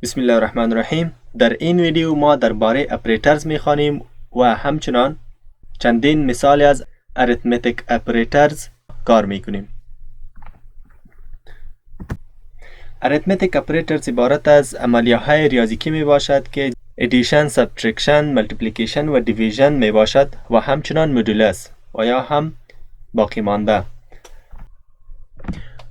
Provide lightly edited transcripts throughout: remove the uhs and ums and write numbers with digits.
بسم الله الرحمن الرحیم. در این ویدیو ما درباره اپریترز میخوانیم و همچنان چندین مثال از Arithmetic Operators کار میکنیم. Arithmetic Operators عبارت از عملیهای ریاضیکی می باشد که ادیشن، سابترکشن، ملتیپلیکیشن و دیویژن می باشد و همچنان مدولس و یا هم باقی مانده.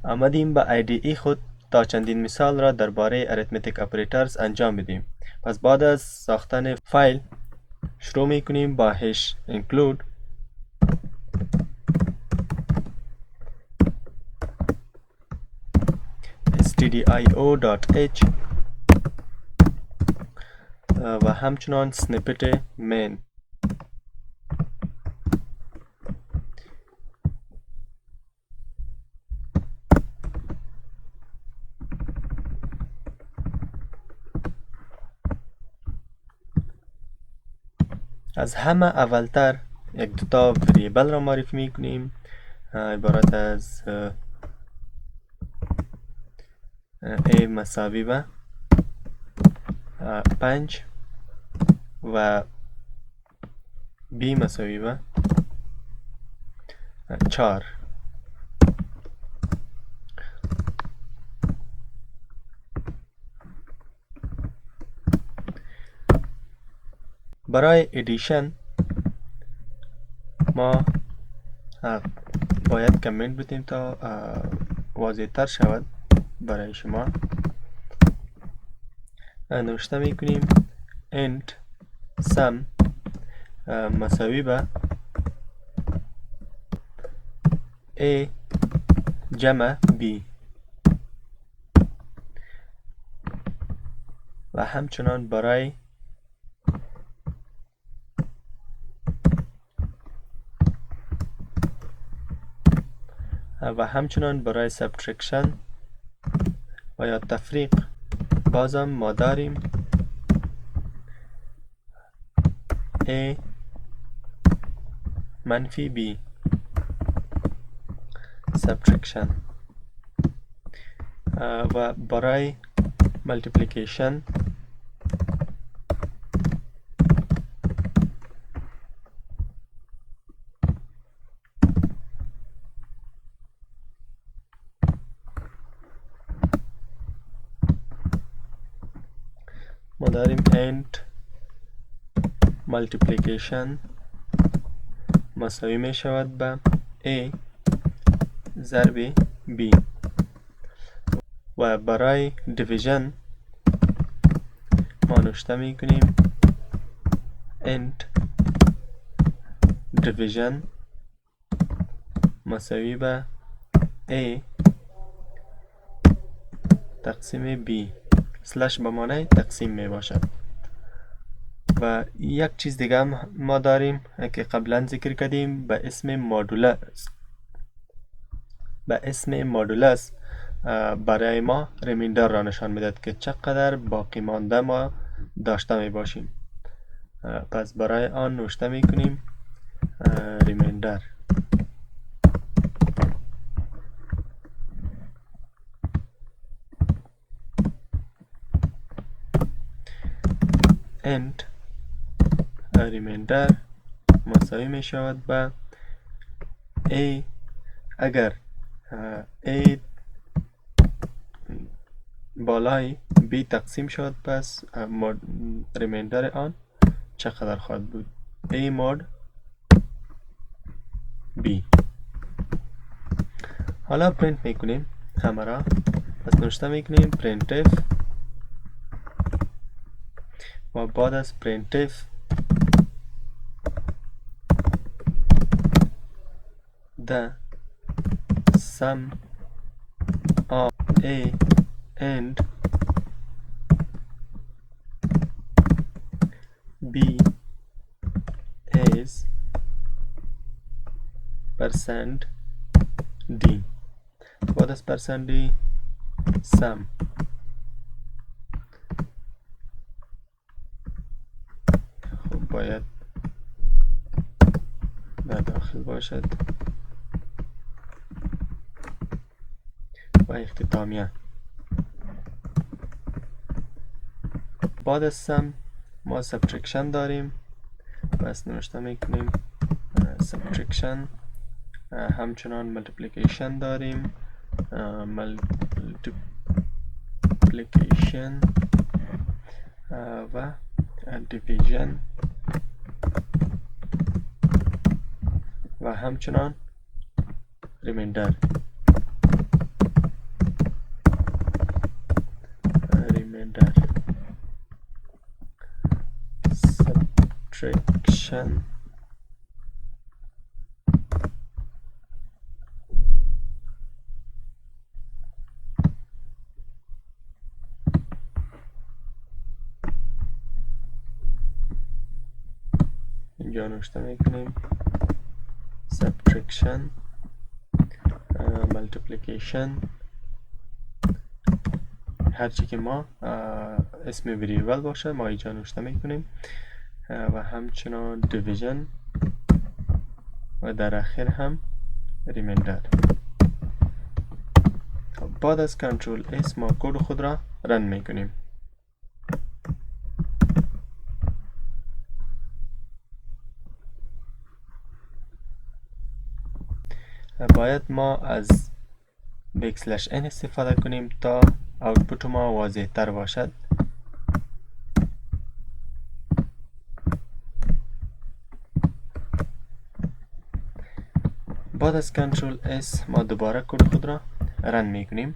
آمدیم به IDE خود تا چندین مثال را درباره Arithmetic Operators انجام بدیم. پس بعد از ساختن فایل شروع می کنیم با هش include stdio.h و همچنان سنیپت main. از همه اولتر یک دوتا وریبل را معرفی می کنیم عبارت از a مساوی به 5 و b مساوی به 4. برای ادیشن ما باید کامنت بدیم تا واضح تر شود برای شما. نوشته می کنیم int sum مساوی به a جمع b و همچنان برای سابترکشن و یا تفریق بازم ما داریم a منفی b سابترکشن و برای ملتیپلیکیشن ما داریم int multiplication مساوی می شود به a ضرب b و برای دیویژن ما نوشته می کنیم int division مساوی به a تقسیم b سلش به معنی تقسیم می باشد. و یک چیز دیگه هم ما داریم که قبلا ذکر کردیم به اسم مودولس برای ما ریمایندر را نشان میدهد که چقدر باقی مانده ما داشته می باشیم. پس برای آن نوشته می کنیم ریمایندر int ریمایندر مساوی می شود به a اگر a بالای b تقسیم شد پس ریمایندر آن چقدر خواهد بود؟ a مود b. حالا پرینت میکنیم همه را. پس نوشته میکنیم printf و بعد از printf the sum of a and b is %d. بعد از %d sum خب باید در داخل باشد و اختتامیه بعد از سم ما سبترکشن داریم، پس نوشته میکنیم سبترکشن. همچنان ملتیپلیکیشن داریم، ملتیپلیکیشن و دیویژن و همچنان ریمایندر. سبترکشن اینجا نوشته میکنیم سبترکشن، ملتیپلیکیشن، هرچی که ما اسم وریبل باشه ما اینجا نوشته میکنیم و همچنان دیویژن و در آخر هم ریمایندر. بعد از کنترل اس ما کد خود را رن میکنیم. باید ما از بکسلش n استفاده کنیم تا اوتپوت ما واضح تر باشد. بعد از کنترل اس ما دوباره کد خود را رن میکنیم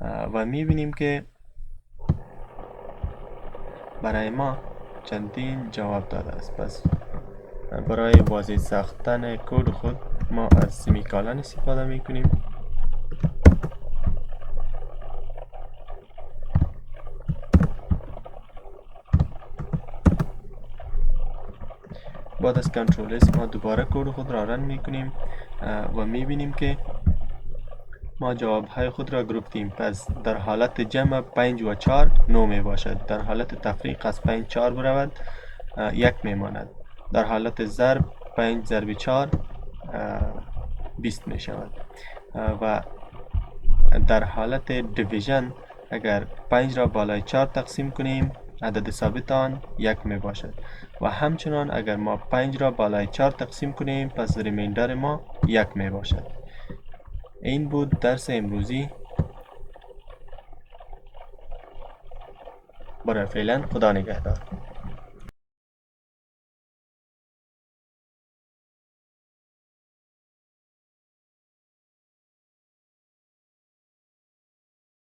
و میبینیم که برای ما چندین جواب داده است. پس برای واضح ساختن کد خود ما از سمیکالن استفاده میکنیم. بعد از کنترل اس ما دوباره کد خود را رن میکنیم و میبینیم که ما جواب های خود را گرفتیم. پس در حالت جمع 5 و 4 9 می باشد، در حالت تفریق از 5 4 برود 1 می ماند، در حالت ضرب 5 ضرب 4 20 می شود و در حالت دیویژن اگر 5 را بالای 4 تقسیم کنیم عدد ثابت آن 1 می باشد و همچنان اگر ما 5 را بالای 4 تقسیم کنیم پس ریمایندر ما 1 می باشد. این بود درس امروزی. برای فعلا خدا نگهدار.